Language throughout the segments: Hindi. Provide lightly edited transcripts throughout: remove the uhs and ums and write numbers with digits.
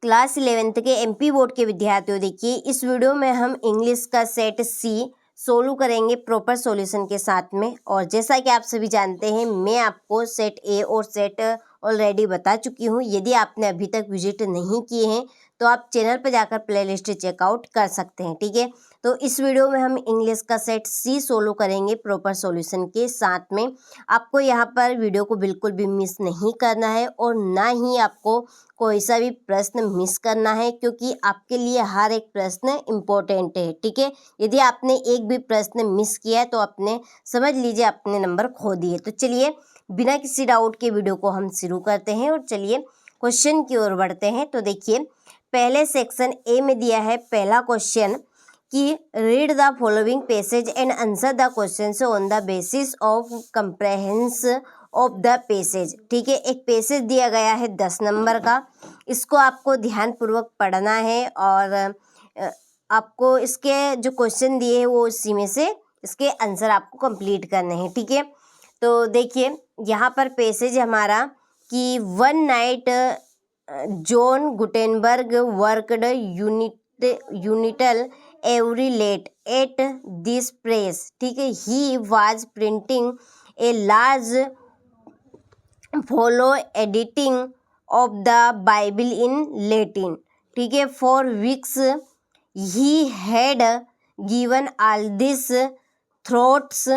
क्लास 11th के एमपी बोर्ड के विद्यार्थियों, देखिए इस वीडियो में हम इंग्लिश का सेट सी सोल्व करेंगे प्रॉपर सॉल्यूशन के साथ में। और जैसा कि आप सभी जानते हैं, मैं आपको सेट ए और सेट ऑलरेडी बता चुकी हूं। यदि आपने अभी तक विजिट नहीं किए हैं तो आप चैनल पर जाकर प्लेलिस्ट चेकआउट कर सकते हैं, ठीक है। तो इस वीडियो में हम इंग्लिश का सेट सी सोल्व करेंगे प्रॉपर सॉल्यूशन के साथ में। आपको यहाँ पर वीडियो को बिल्कुल भी मिस नहीं करना है और ना ही आपको कोई सा भी प्रश्न मिस करना है, क्योंकि आपके लिए हर एक प्रश्न इम्पोर्टेंट है, ठीक है। यदि आपने एक भी प्रश्न मिस किया है तो आपने समझ लीजिए अपने नंबर खो दिए। तो चलिए बिना किसी डाउट के वीडियो को हम शुरू करते हैं और चलिए क्वेश्चन की ओर बढ़ते हैं। तो देखिए पहले सेक्शन ए में दिया है पहला क्वेश्चन कि read the following passage and answer the questions on the basis of comprehension of the passage, ठीक है। एक पैसेज दिया गया है 10 नंबर का, इसको आपको ध्यानपूर्वक पढ़ना है और आपको इसके जो क्वेश्चन दिए हैं वो इसी में से इसके आंसर आपको कंप्लीट करने हैं, ठीक है। तो देखिए यहाँ पर पैसेज हमारा कि one night John Gutenberg worked until every late at this press, ठीक है। He was printing a large folio editing of the Bible in Latin, ठीक है। For weeks he had given all this thoughts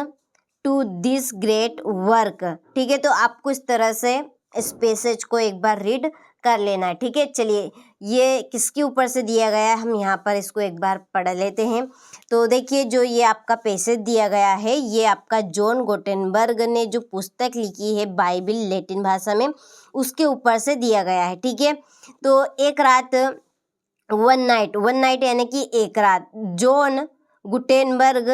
to this great work, ठीक है। तो आपको इस तरह से इस पैसेज को एक बार रीड कर लेना है, ठीक है। चलिए ये किसके ऊपर से दिया गया है, हम यहाँ पर इसको एक बार पढ़ लेते हैं। तो देखिए जो ये आपका पैसेज दिया गया है ये आपका जॉन गुटेनबर्ग ने जो पुस्तक लिखी है बाइबल लैटिन भाषा में उसके ऊपर से दिया गया है, ठीक है। तो एक रात वन नाइट यानी कि एक रात जॉन गुटेनबर्ग,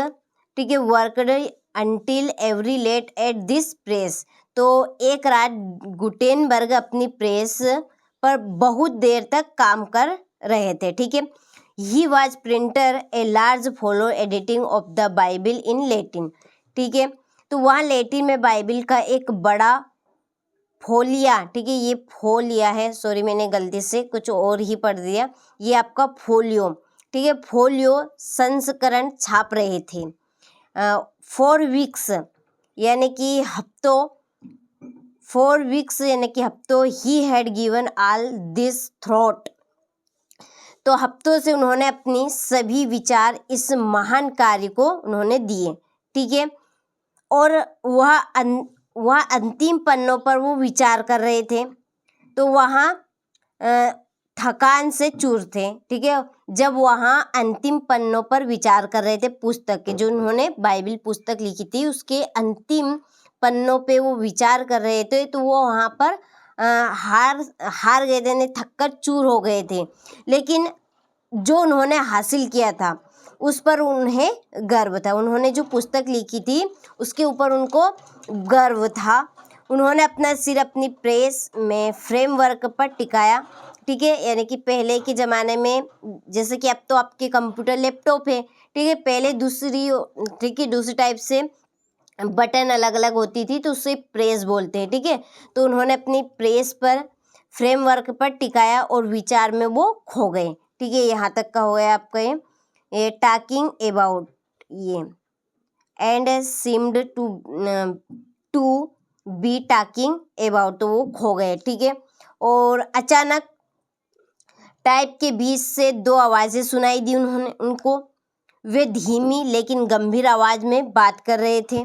ठीक है, worked until every late at this press. तो एक रात गुटेनबर्ग अपनी प्रेस पर बहुत देर तक काम कर रहे थे, ठीक है। He was printer A large folio editing of the Bible in Latin, ठीक है। तो वहाँ लैटिन में बाइबल का एक बड़ा फोलिया, ठीक है, ये फोलिया है, सॉरी मैंने गलती से कुछ और ही पढ़ दिया, ये आपका फोलियो, ठीक है, फोलियो संस्करण छाप रहे थे। 4 वीक्स यानी कि हफ्तों, 4 वीक्स यानी कि हफ्तों ही had given all this thought, तो हफ्तों से उन्होंने अपनी सभी विचार इस महान कार्य को उन्होंने दिए, ठीक है। और वह अंतिम पन्नों पर वो विचार कर रहे थे, तो वहाँ थकान से चूर थे, ठीक है। जब वहाँ अंतिम पन्नों पर विचार कर रहे थे पुस्तक के, जो उन्होंने बाइबल पुस्तक लिखी थी उसके अंतिम पन्नों पे वो विचार कर रहे थे, तो वो वहाँ पर हार गए थे, थककर चूर हो गए थे। लेकिन जो उन्होंने हासिल किया था उस पर उन्हें गर्व था, उन्होंने जो पुस्तक लिखी थी उसके ऊपर उनको गर्व था। उन्होंने अपना सिर अपनी प्रेस में फ्रेमवर्क पर टिकाया, ठीक है। यानी कि पहले के ज़माने में जैसे कि अब तो आपके कंप्यूटर लैपटॉप है, ठीक है, पहले दूसरी, ठीक है, दूसरी टाइप से बटन अलग अलग होती थी तो उसे प्रेस बोलते हैं, ठीक है। तो उन्होंने अपनी प्रेस पर फ्रेमवर्क पर टिकाया और विचार में वो खो गए, ठीक है। यहाँ तक का हो गया आपका ये टॉकिंग अबाउट ये and seemed to be talking about, तो वो खो गए, ठीक है। और अचानक टाइप के बीच से 2 आवाज़ें सुनाई दी उनको। वे धीमी लेकिन गंभीर आवाज़ में बात कर रहे थे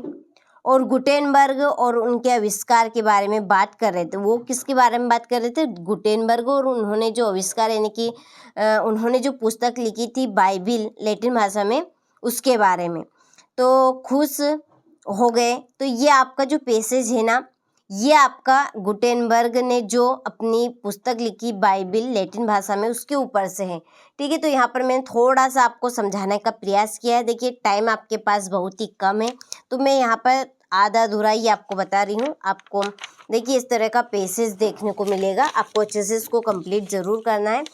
और गुटेनबर्ग और उनके आविष्कार के बारे में बात कर रहे थे। वो किसके बारे में बात कर रहे थे? गुटेनबर्ग और उन्होंने जो आविष्कार यानी कि उन्होंने जो पुस्तक लिखी थी बाइबल लैटिन भाषा में उसके बारे में। तो खुश हो गए। तो ये आपका जो पैसेज है ना, ये आपका गुटेनबर्ग ने जो अपनी पुस्तक लिखी बाइबल लैटिन भाषा में उसके ऊपर से है, ठीक है। तो यहाँ पर मैंने थोड़ा सा आपको समझाने का प्रयास किया है। देखिए टाइम आपके पास बहुत ही कम है तो मैं यहाँ पर आधा अधूरा ही आपको बता रही हूँ। आपको देखिए इस तरह का पैसेज देखने को मिलेगा, आपको अच्छे से इसको कंप्लीट ज़रूर करना है।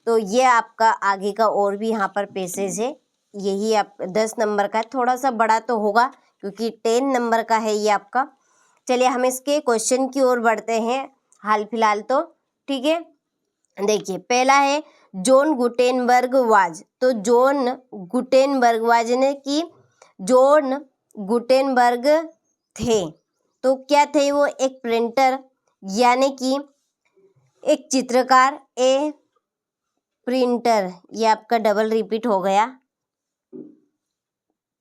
तो ये आपका आगे का और भी यहाँ पर पैसेज है, यही आप 10 नंबर का, थोड़ा सा बड़ा तो होगा क्योंकि 10 नंबर का है ये आपका। चलिए हम इसके क्वेश्चन की ओर बढ़ते हैं हाल फिलहाल तो, ठीक है। देखिए पहला है जॉन गुटेनबर्ग वाज, तो जॉन गुटेनबर्ग वाज ने कि जॉन गुटेनबर्ग थे, तो क्या थे वो? एक प्रिंटर यानी कि एक चित्रकार। ए प्रिंटर, ये आपका डबल रिपीट हो गया,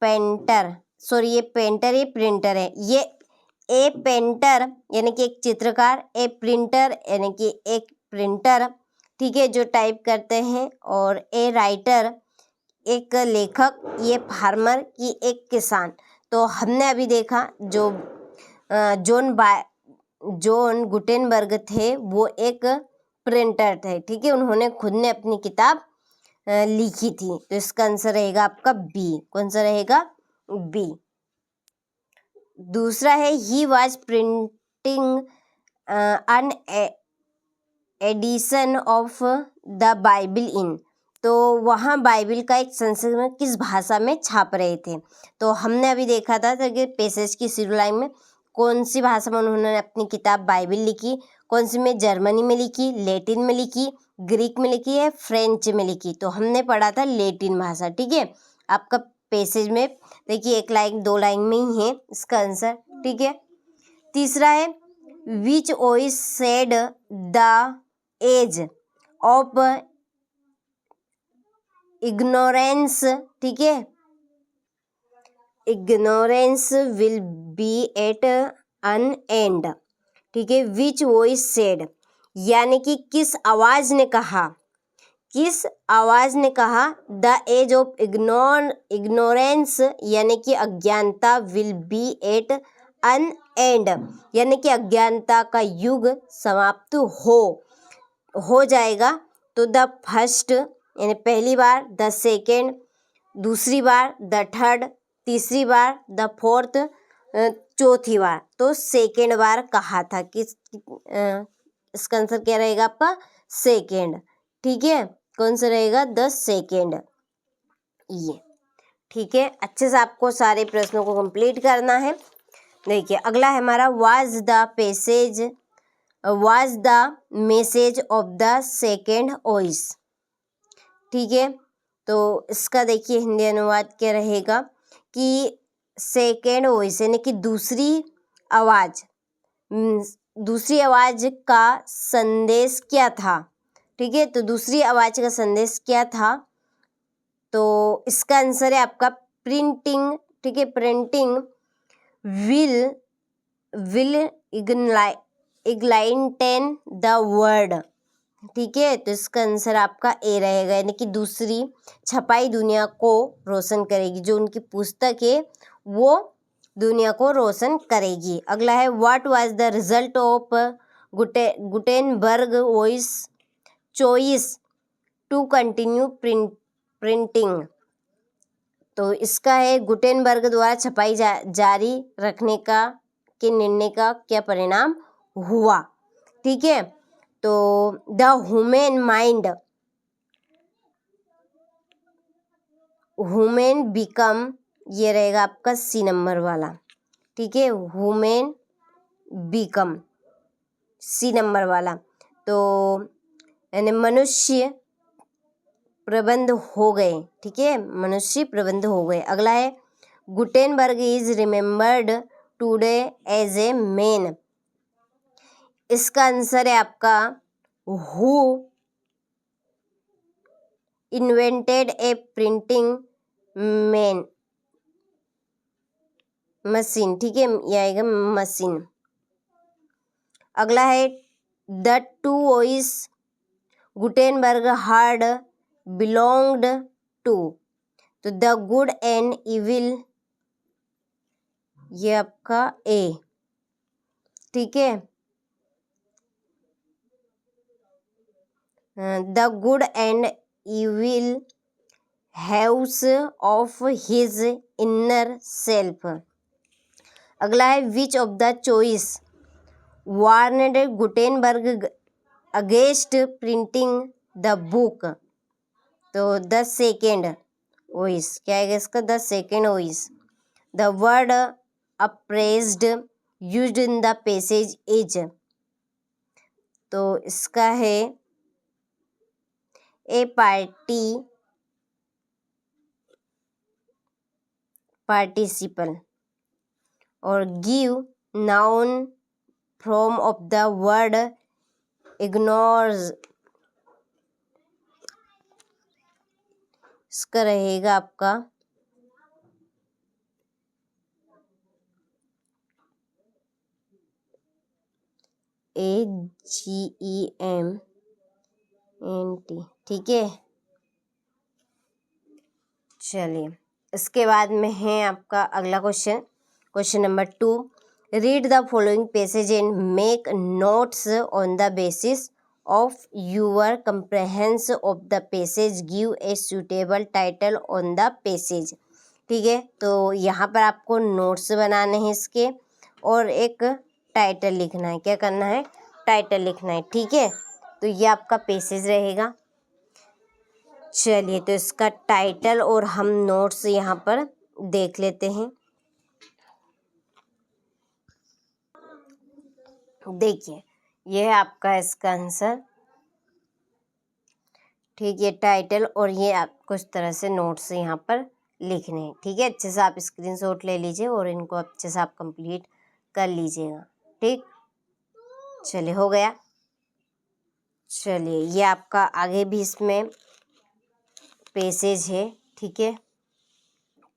पेंटर, सॉरी ये पेंटर ये प्रिंटर है। ये ए पेंटर यानी कि एक चित्रकार, ए प्रिंटर यानी कि एक प्रिंटर, ठीक है, जो टाइप करते हैं, और ए राइटर एक लेखक, ये फार्मर की एक किसान। तो हमने अभी देखा जो जॉन गुटेनबर्ग थे वो एक प्रिंटर थे, ठीक है, उन्होंने खुद ने अपनी किताब लिखी थी। तो इसका आंसर रहेगा आपका बी। कौन सा रहेगा? बी। दूसरा है he was printing an edition of the Bible in, तो वहाँ बाइबल का एक संस्करण किस भाषा में छाप रहे थे? तो हमने अभी देखा था कि पैसेज की शुरू लाइन में कौन सी भाषा में उन्होंने अपनी किताब बाइबल लिखी, कौन सी में? जर्मनी में लिखी, लैटिन में लिखी, ग्रीक में लिखी है, फ्रेंच में लिखी। तो हमने पढ़ा था लैटिन भाषा, ठीक है। आपका पैसेज में देखिए एक लाइन दो लाइन में ही है इसका आंसर, ठीक है। तीसरा है which voice said the age of ignorance, ठीक है, ignorance will be at an end, ठीक है। विच वॉइस सेड यानी कि किस आवाज ने कहा, किस आवाज ने कहा द एज ऑफ इग्नोरेंस यानी कि अज्ञानता will be at an end यानी कि अज्ञानता का युग समाप्त हो जाएगा। तो द फर्स्ट यानी पहली बार, द सेकेंड दूसरी बार, द थर्ड तीसरी बार, द फोर्थ चौथी बार। तो सेकेंड बार कहा था कि इसका आंसर क्या रहेगा आपका? सेकेंड, ठीक है। कौन सा रहेगा? द सेकेंड, ये, ठीक है। अच्छे से आपको सारे प्रश्नों को कंप्लीट करना है। देखिए अगला है हमारा was the message of the second voice, ठीक है। तो इसका देखिए हिंदी अनुवाद क्या रहेगा कि सेकेंड वॉइस यानी कि दूसरी आवाज का संदेश क्या था, ठीक है। तो दूसरी आवाज का संदेश क्या था? तो इसका आंसर है आपका प्रिंटिंग, ठीक है। प्रिंटिंग विल इग्लाइटेन द वर्ड, ठीक है। तो इसका आंसर आपका ए रहेगा, यानी कि दूसरी छपाई दुनिया को रोशन करेगी, जो उनकी पुस्तक है वो दुनिया को रोशन करेगी। अगला है what was the result of Gutenberg voice choice to continue printing, तो इसका है गुटेनबर्ग द्वारा छपाई जारी रखने के निर्णय का क्या परिणाम हुआ, ठीक है। तो द ह्यूमन बिकम, ये रहेगा आपका सी नंबर वाला, ठीक है। ह्यूमन बिकम सी नंबर वाला, तो यानी मनुष्य प्रबंध हो गए, ठीक है, मनुष्य प्रबंध हो गए। अगला है Gutenberg is remembered today as a man, इसका आंसर है आपका who invented a printing machine, ठीक है, यह आएगा मशीन। अगला है the two voice Gutenberg heard belonged to, तो द गुड एंड इविल, ये आपका ए, ठीक है। The good and evil house of his inner self. अगला है which of the choice warned Gutenberg against printing the book, तो द सेकेंड वॉइस, क्या आएगा इसका? The second voice. The word appraised used in the passage is, तो इसका है ए participle, और give noun form of the word ignores, इसका रहेगा आपका AGEMNT, ठीक है। चलिए इसके बाद में है आपका अगला question number 2। Read the following passage and make notes on the basis of your comprehension of the passage, give a suitable title on the passage, ठीक है। तो यहाँ पर आपको नोट्स बनाने हैं इसके, और एक टाइटल लिखना है। क्या करना है? टाइटल लिखना है, ठीक है। तो ये आपका पैसेज रहेगा। चलिए तो इसका टाइटल और हम नोट्स यहाँ पर देख लेते हैं। देखिए ये है आपका इसका आंसर, ठीक है। टाइटल और ये आपको इस तरह से नोट्स यहाँ पर लिखने हैं, ठीक है। अच्छे से आप स्क्रीनशॉट ले लीजिए और इनको अच्छे से आप कंप्लीट कर लीजिएगा, ठीक। चलिए हो गया। चलिए ये आपका आगे भी इसमें पैसेज है, ठीक है।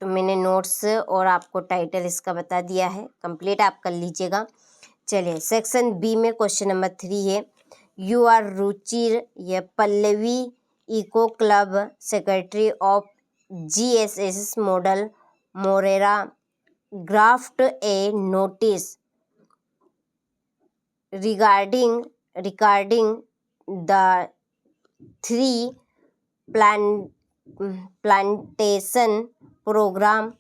तो मैंने नोट्स और आपको टाइटल इसका बता दिया है, कंप्लीट आप कर लीजिएगा। चलिए सेक्शन बी में क्वेश्चन नंबर 3 है। यू आर रुचिर या Pallavi eco club secretary of GSS model मोरेरा draft a notice regarding the 3 plantation program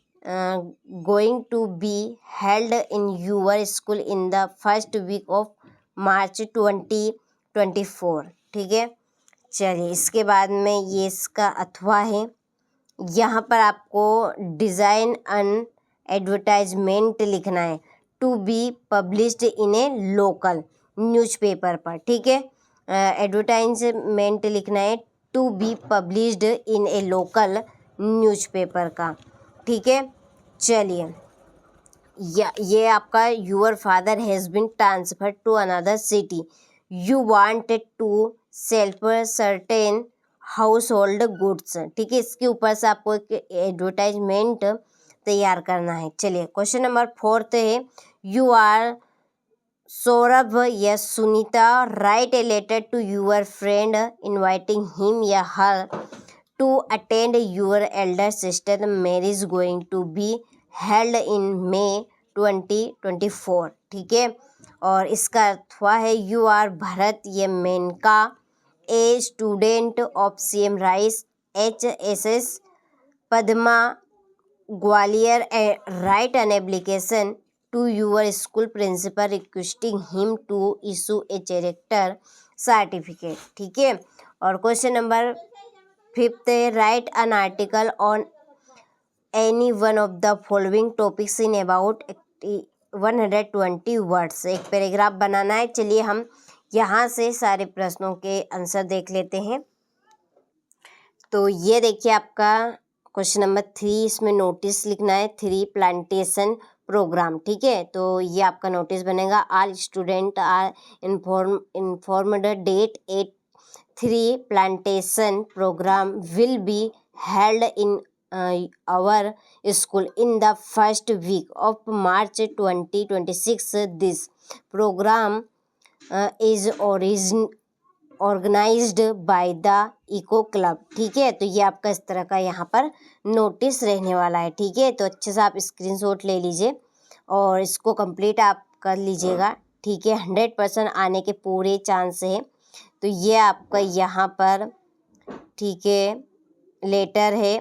going to be held in your school in the first week of March 2024, ठीक है। चलिए इसके बाद में ये इसका अथवा है। यहाँ पर आपको डिज़ाइन एन एडवर्टाइजमेंट लिखना है to be published in a local newspaper पर, ठीक है। एडवर्टाइजमेंट लिखना है to be published in a local newspaper का, ठीक है। चलिए ये आपका your father has been transferred to another city, you wanted to sell certain household goods, ठीक है। इसके ऊपर से आपको एक एडवर्टाइजमेंट तैयार करना है। चलिए क्वेश्चन नंबर 4 है। यू आर सौरभ या Sunita write a letter to your friend inviting him या her to attend your elder sister marriage going to be held in May 2024, ठीक है। और इसका अर्थ हुआ है यू आर भरत या Menaka a student of CM rise HSS Padma Gwalior write an application to your school principal requesting him to issue a character certificate, ठीक है। और क्वेश्चन नंबर 5 है। Right an article on any one of the following topics in about 120 words, एक पैराग्राफ बनाना है। चलिए हम यहाँ से सारे प्रश्नों के आंसर देख लेते हैं। तो ये देखिए आपका क्वेश्चन नंबर 3, इसमें नोटिस लिखना है 3 प्लांटेशन प्रोग्राम, ठीक है। तो ये आपका नोटिस बनेगा। All student are informed that 3 plantation programme will be held in our school in the first week of March 2026। This programme is organised by the eco club, ठीक है। तो ये आपका इस तरह का यहाँ पर नोटिस रहने वाला है, ठीक है। तो अच्छे से आप स्क्रीनशॉट ले लीजिए और इसको कंप्लीट आप कर लीजिएगा, ठीक है। 100% आने के पूरे चांस है। तो ये आपका यहाँ पर, ठीक है, लेटर है।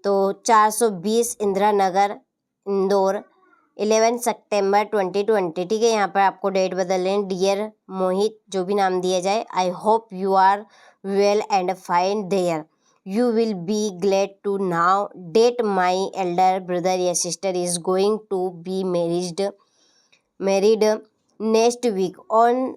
तो 420 इंदिरा नगर इंदौर 11 सितंबर 2020, ठीक है। यहाँ पर आपको डेट बदल लें। डियर मोहित, जो भी नाम दिया जाए, I hope you are well and fine there, you will be glad to know that my elder brother या sister is going to be married next week on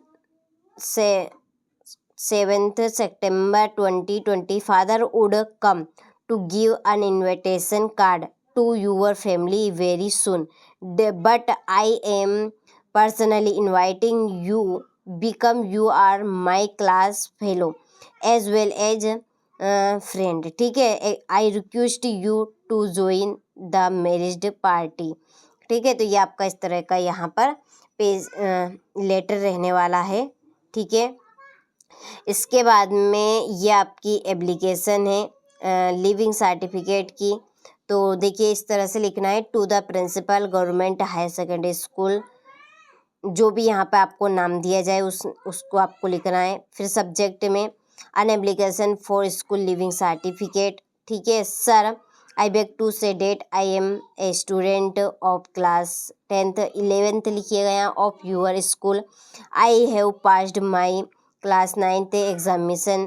7th September 2020, father would come to give an invitation card to your family very soon. But I am personally inviting you become you are my class fellow as well as friend. ठीक है, I request you to join the marriage party. ठीक है, तो ये आपका इस तरह का यहाँ पर पेज लेटर रहने वाला है. ठीक है, इसके बाद में ये आपकी एप्लीकेशन है लिविंग सर्टिफिकेट की. तो देखिए इस तरह से लिखना है, to the principal government higher secondary school, जो भी यहाँ पे आपको नाम दिया जाए उसको आपको लिखना है. फिर सब्जेक्ट में an application for school leaving certificate. ठीक है, sir I beg to say that I am a student of class 10th 11th लिखिएगा यहाँ of your school. I have passed my class 9th examination.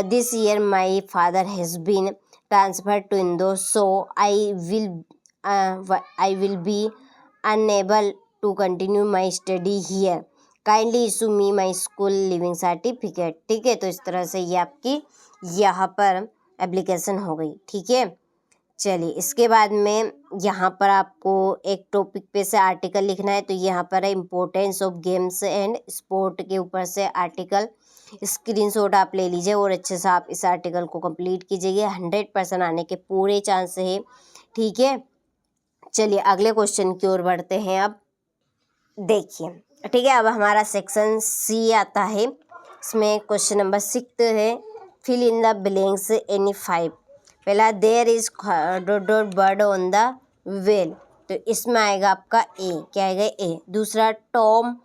This year my father has been transferred to Indore, so I will be unable to continue my study here. Kindly issue me my school living certificate. ठीक है, तो इस तरह से ये आपकी यहाँ पर एप्लीकेशन हो गई. ठीक है, चलिए इसके बाद में यहाँ पर आपको एक टॉपिक पे से आर्टिकल लिखना है. तो यहाँ पर है importance of games and sport के ऊपर से आर्टिकल. स्क्रीनशॉट आप ले लीजिए और अच्छे से आप इस आर्टिकल को कंप्लीट कीजिए. 100% आने के पूरे चांस है. ठीक है, चलिए अगले क्वेश्चन की ओर बढ़ते हैं. अब देखिए, ठीक है, अब हमारा सेक्शन सी आता है. इसमें क्वेश्चन नंबर 6 है, fill in the blanks any 5. पहला there is dot bird on the well, तो इसमें आएगा आपका ए. क्या आएगा? ए. दूसरा Tom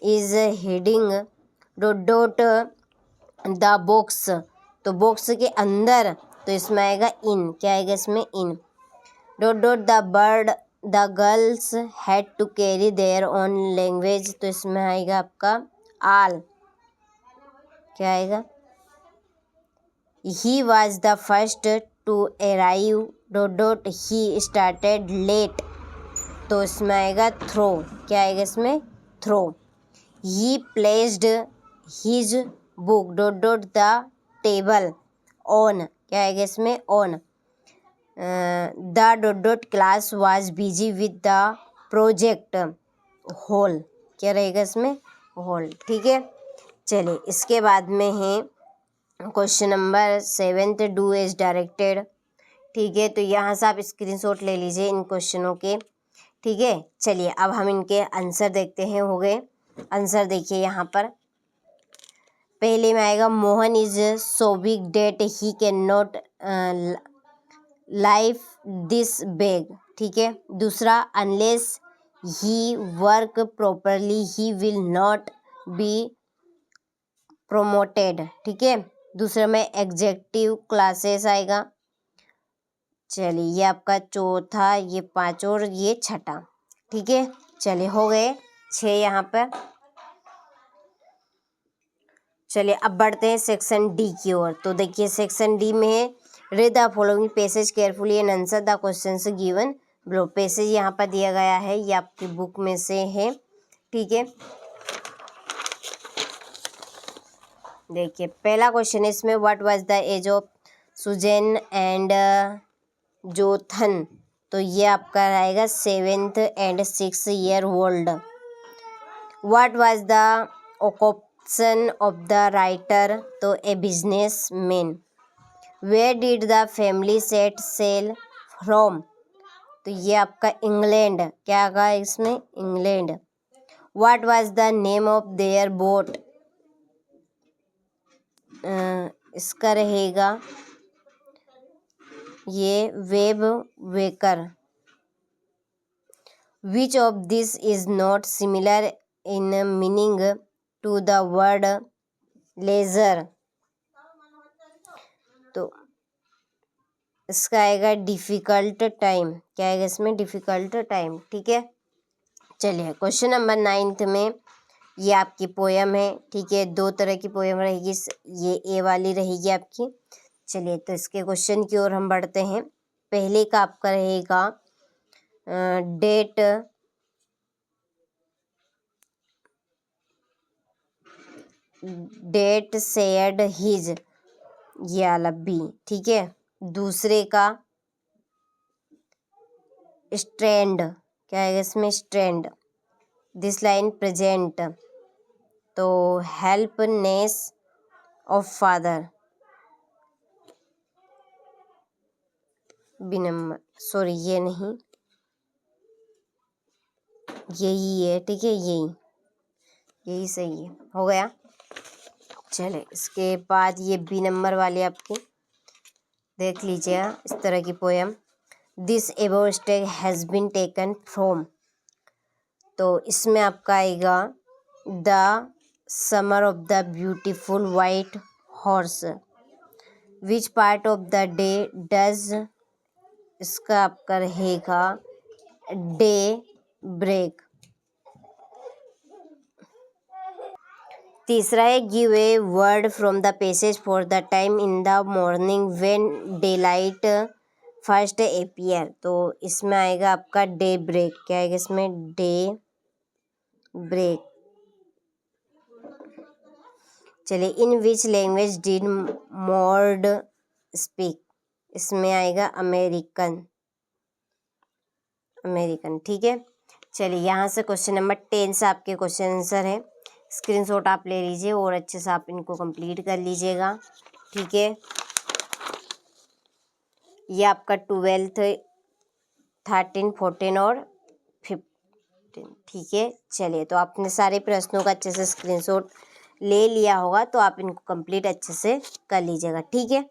is hiding dot the box, तो बॉक्स के अंदर, तो इसमें आएगा इन. क्या आएगा इसमें? In. Dot the bird the girls had to carry their own language, तो इसमें आएगा आपका आल. क्या आएगा? He was the first to arrive dot he started late, तो इसमें आएगा थ्रो. क्या आएगा इसमें? Through. He placed his book dot the table on. क्या आएगा इसमें? On. The dot class was busy with the project whole. क्या रहेगा इसमें? होल. ठीक है, चलिए इसके बाद में है question number 7, do as directed. ठीक है, तो यहाँ से आप स्क्रीनशॉट ले लीजिए इन क्वेश्चनों के. ठीक है, चलिए अब हम इनके आंसर देखते हैं. हो गए आंसर. देखिए यहाँ पर पहले में आएगा Mohan is so big that he can not lift this bag. ठीक है. दूसरा unless he work properly he will not be promoted. ठीक है. दूसरे में एग्जेक्टिव क्लासेस आएगा. चलिए ये आपका चौथा, ये 5 और ये छठा. ठीक है, चलिए हो गए 6 यहाँ पर. चलिए अब बढ़ते हैं सेक्शन डी की ओर. तो देखिए सेक्शन डी में है read the following passage carefully and answer the questions given below. Passage यहाँ पर दिया गया है, ये आपकी बुक में से है. ठीक है, देखिए पहला क्वेश्चन है इसमें, what was the age of Suzanne and Jonathan. तो ये आपका रहेगा 7th and 6th year old. What was the occupation of the writer. तो a business man. Where did the family set sail from. तो ये आपका इंग्लैंड. क्या आएगा इसमें? England. What was the name of their boat. इसका रहेगा ये web waker. Which of this is not similar in meaning to the word laser. तो इसका आएगा डिफिकल्ट टाइम. क्या आएगा इसमें? Difficult time. ठीक है, चलिए क्वेश्चन नंबर 9 में ये आपकी पोयम है. ठीक है, 2 तरह की पोयम रहेगी, ये ए वाली रहेगी आपकी. चलिए तो इसके क्वेश्चन की ओर हम बढ़ते हैं. पहले का आपका रहेगा डेट शेयर्ड हिज, ये वाला बी, ठीक है। दूसरे का स्ट्रैंड, क्या है इसमें, स्ट्रैंड। दिस लाइन प्रेजेंट, तो helpness of father, B number, sorry ये नहीं, यही है, ठीक है, यही सही है, हो गया। चले इसके बाद ये बी नंबर वाले आपके देख लीजिए, इस तरह की poem. This above stake has been taken from, तो इसमें आपका आएगा the summer of the beautiful white horse. Which part of the day does, इसका आपका रहेगा डे ब्रेक। तीसरा है give a word from the passage for the time in the morning when daylight first appear, तो इसमें आएगा आपका डे ब्रेक। क्या आएगा इसमें, डे ब्रेक। चलिए इन विच लैंग्वेज डिड मॉर्ड स्पीक, इसमें आएगा अमेरिकन, ठीक है। चलिए यहाँ से क्वेश्चन नंबर 10 से आपके क्वेश्चन आंसर है, स्क्रीनशॉट आप ले लीजिए और अच्छे से आप इनको कंप्लीट कर लीजिएगा, ठीक है। ये आपका 12th 13 14 और 15, ठीक है। चलिए तो आपने सारे प्रश्नों का अच्छे से स्क्रीनशॉट ले लिया होगा, तो आप इनको कंप्लीट अच्छे से कर लीजिएगा, ठीक है।